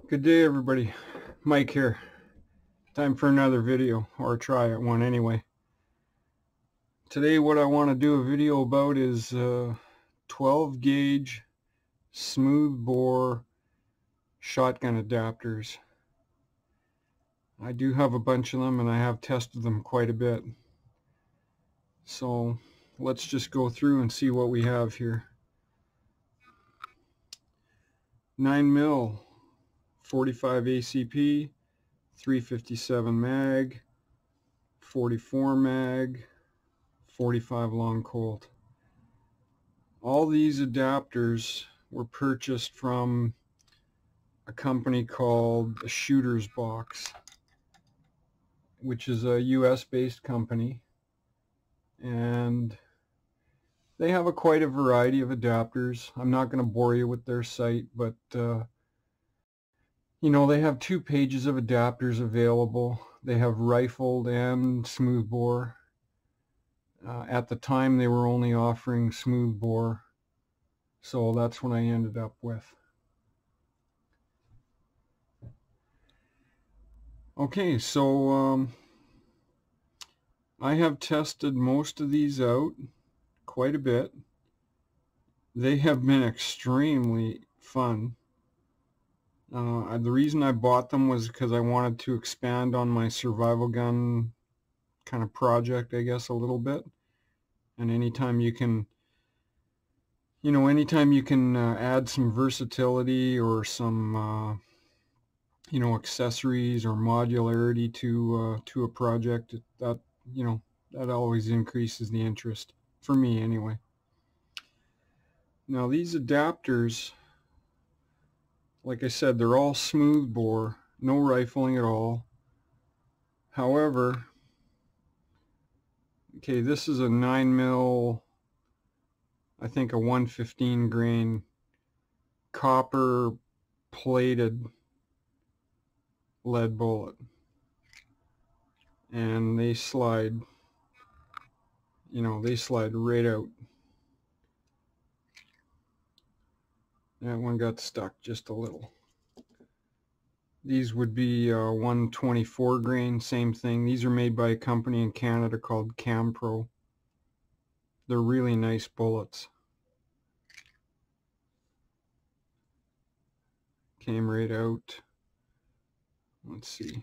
Good day, everybody. Mike here. Time for another video, or try at one anyway. Today what I want to do a video about is 12 gauge smoothbore shotgun adapters. I do have a bunch of them and I have tested them quite a bit. So let's just go through and see what we have here. 9mm 45 ACP, 357 mag, 44 mag, 45 long Colt. All these adapters were purchased from a company called a Shooter's Box, which is a US based company, and they have quite a variety of adapters. I'm not going to bore you with their site, but you know, they have 2 pages of adapters available. They have rifled and smoothbore. At the time they were only offering smoothbore, so that's what I ended up with. Okay, so I have tested most of these out quite a bit. They have been extremely fun. The reason I bought them was because I wanted to expand on my survival gun kind of project, I guess, a little bit. And anytime you can, add some versatility or some, accessories or modularity to a project, that always increases the interest for me anyway. Now these adapters, like I said, they're all smoothbore, no rifling at all. However, okay, this is a 9mm, I think a 115 grain copper plated lead bullet, and they slide, they slide right out. That one got stuck just a little. These would be 124 grain, same thing. These are made by a company in Canada called Campro. They're really nice bullets. Came right out. Let's see.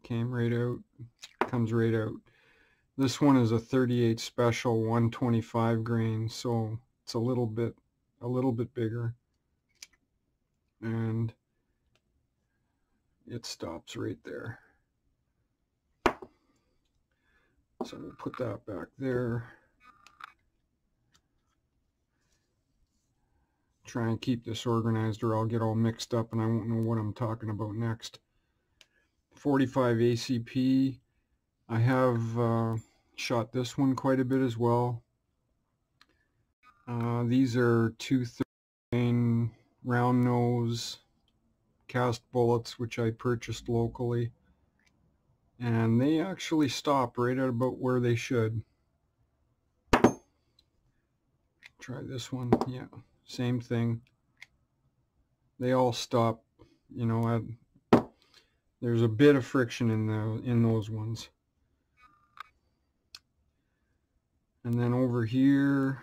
Came right out. Comes right out. This one is a 38 special 125 grain, so it's a little bit bigger. And it stops right there. So we'll put that back there. Try and keep this organized or I'll get all mixed up and I won't know what I'm talking about next. 45 ACP. I have shot this one quite a bit as well. These are 230 round nose cast bullets, which I purchased locally, and they actually stop right at about where they should. Try this one. Yeah, same thing. They all stop, there's a bit of friction in those ones. And then over here,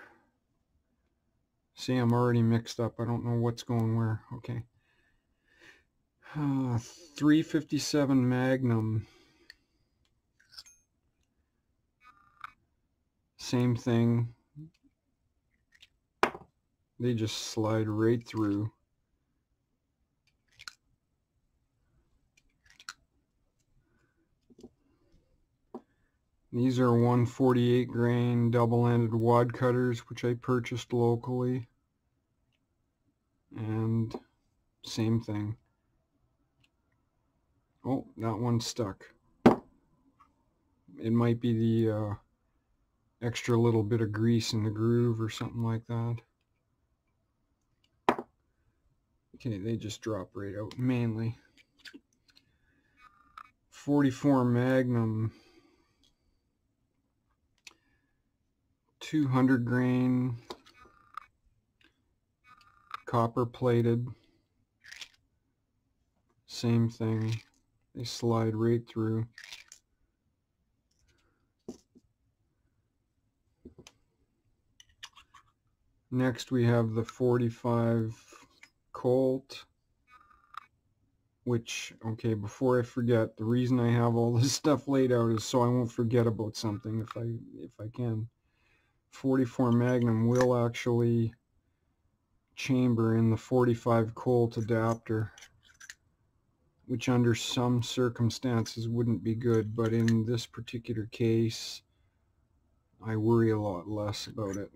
see, I'm already mixed up. I don't know what's going where. Okay. 357 Magnum. Same thing. They just slide right through. These are 148 grain double-ended wad cutters, which I purchased locally. And same thing. Oh, that one's stuck. It might be the extra little bit of grease in the groove or something like that. Okay, they just drop right out mainly. 44 Magnum, 200 grain, copper plated. same thing. They slide right through. Next we have the 45 Colt, which, okay, before I forget, the reason I have all this stuff laid out is so I won't forget about something if I can. 44 Magnum will actually chamber in the 45 Colt adapter, which under some circumstances wouldn't be good, but in this particular case I worry a lot less about it.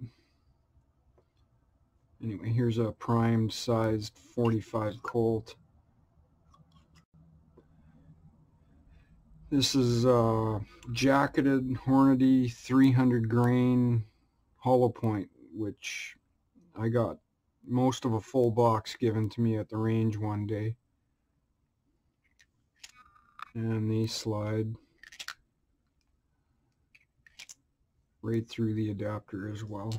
Anyway, here's a primed sized 45 Colt. This is jacketed Hornady 300 grain hollow point, which I got most of a full box given to me at the range one day. And they slide right through the adapter as well.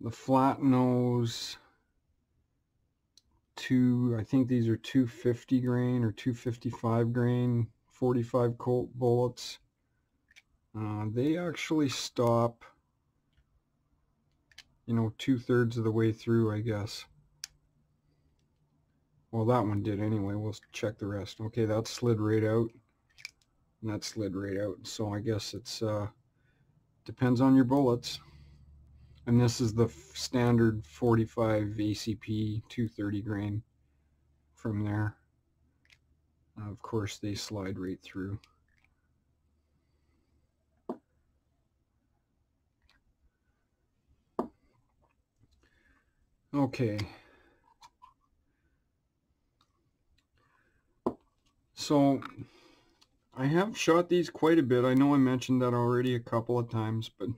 The flat nose, I think these are 250 grain or 255 grain 45 Colt bullets. They actually stop, you know, 2/3 of the way through, I guess. Well, that one did anyway. We'll check the rest. Okay, that slid right out. And that slid right out. So I guess it's depends on your bullets. And this is the standard 45 ACP 230 grain from there. Of course, they slide right through. Okay. So I have shot these quite a bit. I know I mentioned that already a couple of times, but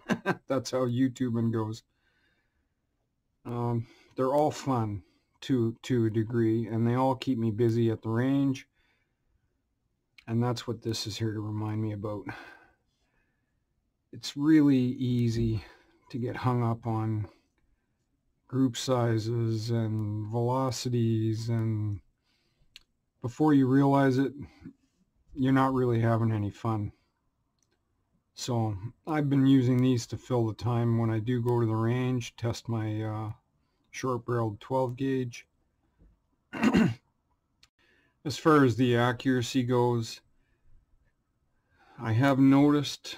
that's how YouTubing goes. They're all fun to a degree, and they all keep me busy at the range. And that's what this is here to remind me about. It's really easy to get hung up on group sizes and velocities, and before you realize it, you're not really having any fun. So I've been using these to fill the time when I do go to the range, test my short-barreled 12 gauge. As far as the accuracy goes, I have noticed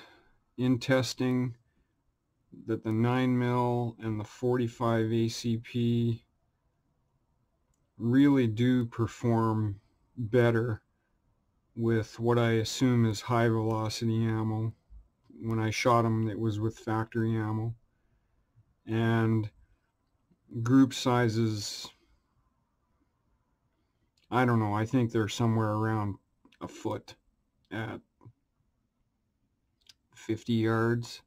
in testing that the 9mm and the 45 ACP really do perform better with what I assume is high velocity ammo. When I shot them, it was with factory ammo. And group sizes, I don't know, I think they're somewhere around a foot at 50 yards,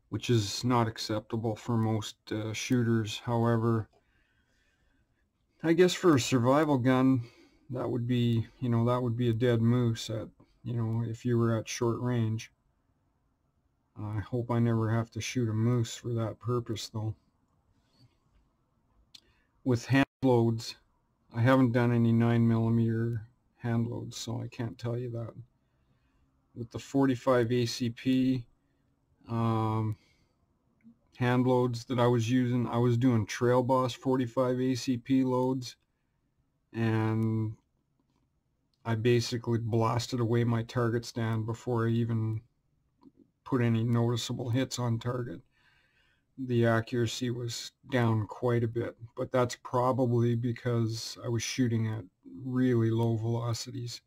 which is not acceptable for most shooters. However, I guess for a survival gun, that would be, you know, that would be a dead moose at, you know, if you were at short range. I hope I never have to shoot a moose for that purpose, though. With hand loads, I haven't done any 9mm hand loads, so I can't tell you that. With the 45 ACP hand loads that I was using, I was doing Trail Boss 45 ACP loads, and I basically blasted away my target stand before I even put any noticeable hits on target. The accuracy was down quite a bit, but that's probably because I was shooting at really low velocities.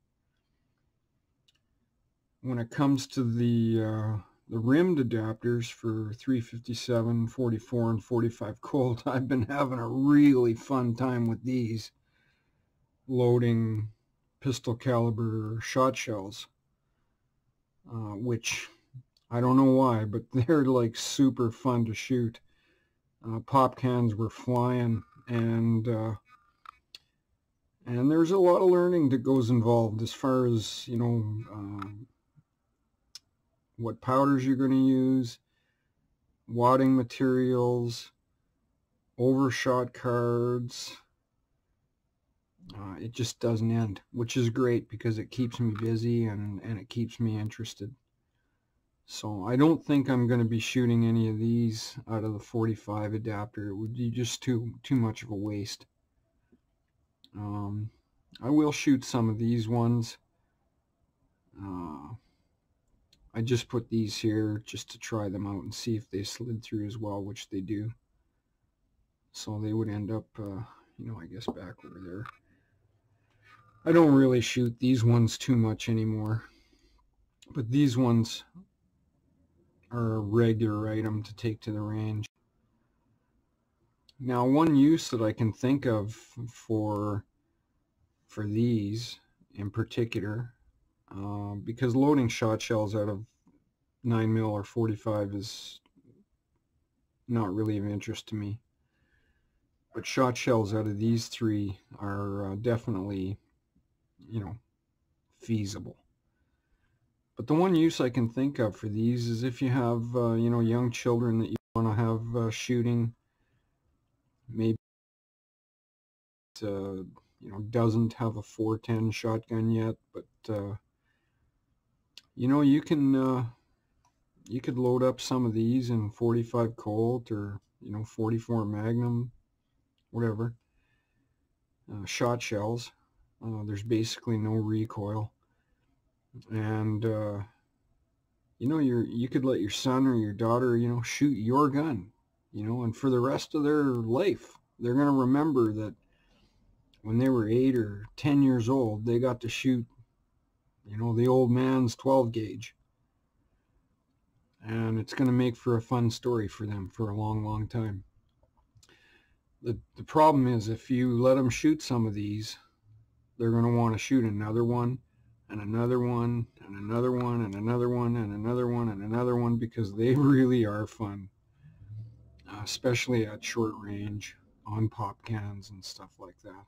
When it comes to the rimmed adapters for 357, 44, and 45 Colt, I've been having a really fun time with these, loading pistol caliber shot shells, which I don't know why, but they're like super fun to shoot. Pop cans were flying, and there's a lot of learning that goes involved as far as, you know, what powders you're going to use, wadding materials, overshot cards, it just doesn't end, which is great because it keeps me busy and it keeps me interested. So I don't think I'm going to be shooting any of these out of the 45 adapter. It would be just too much of a waste. I will shoot some of these ones. I just put these here just to try them out and see if they slid through as well, which they do. So they would end up, I guess back over there. I don't really shoot these ones too much anymore, but these ones are a regular item to take to the range. Now, one use that I can think of for these in particular, because loading shot shells out of 9mm or 45 is not really of interest to me, but shot shells out of these three are definitely, feasible. But the one use I can think of for these is if you have, young children that you want to have shooting, maybe doesn't have a 410 shotgun yet, but you could load up some of these in 45 Colt or 44 Magnum, whatever, shot shells. There's basically no recoil, and you could let your son or your daughter shoot your gun, and for the rest of their life they're going to remember that when they were 8 or 10 years old they got to shoot the old man's 12 gauge, and it's going to make for a fun story for them for a long time. The problem is, if you let them shoot some of these, they're going to want to shoot another one and another one and another one and another one and another one and another one, because they really are fun, especially at short range on pop cans and stuff like that.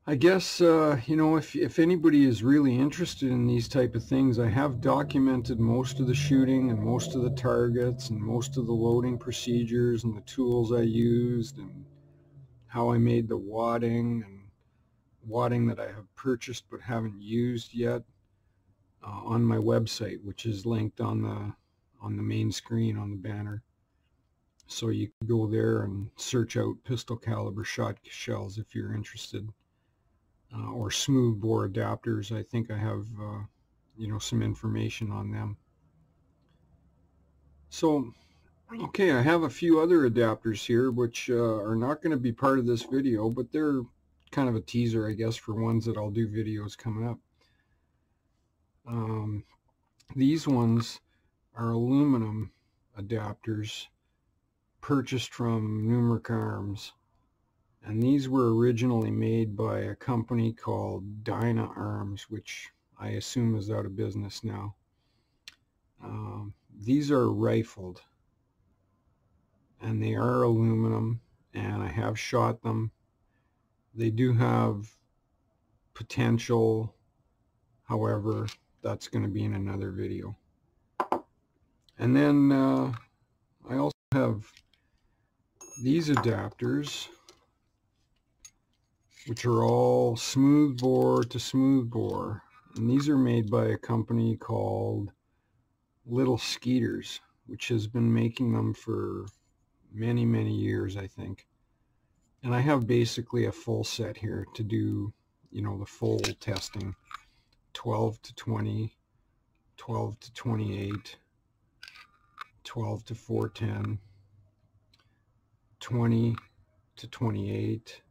I guess, if anybody is really interested in these type of things, I have documented most of the shooting and most of the targets and most of the loading procedures and the tools I used and how I made the wadding that I have purchased but haven't used yet on my website, which is linked on the main screen on the banner. So you can go there and search out pistol caliber shot shells if you're interested. Or smoothbore adapters. I think I have some information on them. So okay, I have a few other adapters here which are not going to be part of this video, but they're kind of a teaser, I guess, for ones that I'll do videos coming up. These ones are aluminum adapters purchased from Numeric Arms. And these were originally made by a company called Dyna Arms, which I assume is out of business now. These are rifled, and they are aluminum, and I have shot them. They do have potential, however, that's going to be in another video. And then I also have these adapters, which are all smoothbore to smoothbore, and these are made by a company called Little Skeeters, which has been making them for many years, I think. And I have basically a full set here to do the full testing: 12 to 20, 12 to 28, 12 to 410, 20 to 28,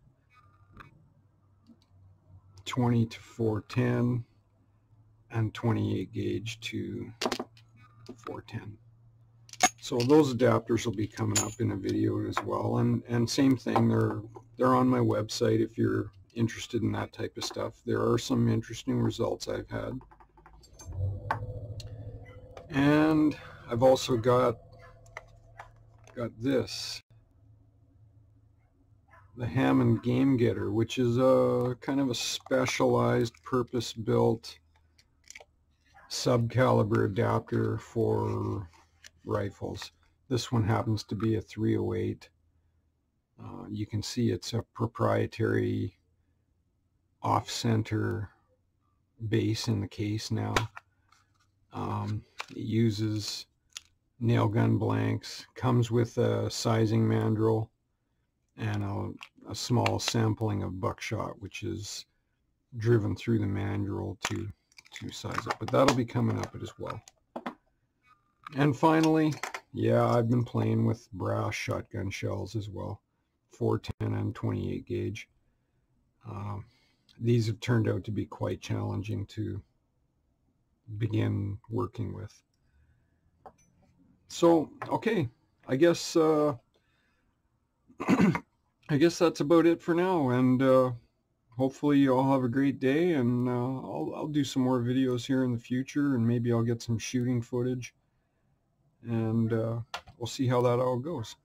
20 to 410, and 28 gauge to 410. So those adapters will be coming up in a video as well, and same thing, they're on my website if you're interested in that type of stuff. There are some interesting results I've had. And I've also got this, the Hammond Game Getter, which is a kind of a specialized, purpose-built sub-caliber adapter for rifles. This one happens to be a .308 You can see it's a proprietary off-center base in the case now. It uses nail gun blanks, comes with a sizing mandrel and a small sampling of buckshot, which is driven through the mandrel to size it. But that'll be coming up as well. And finally, yeah, I've been playing with brass shotgun shells as well, 410 and 28 gauge. These have turned out to be quite challenging to begin working with. So, okay, I guess I guess that's about it for now, and hopefully you all have a great day, and I'll do some more videos here in the future, and maybe I'll get some shooting footage, and we'll see how that all goes.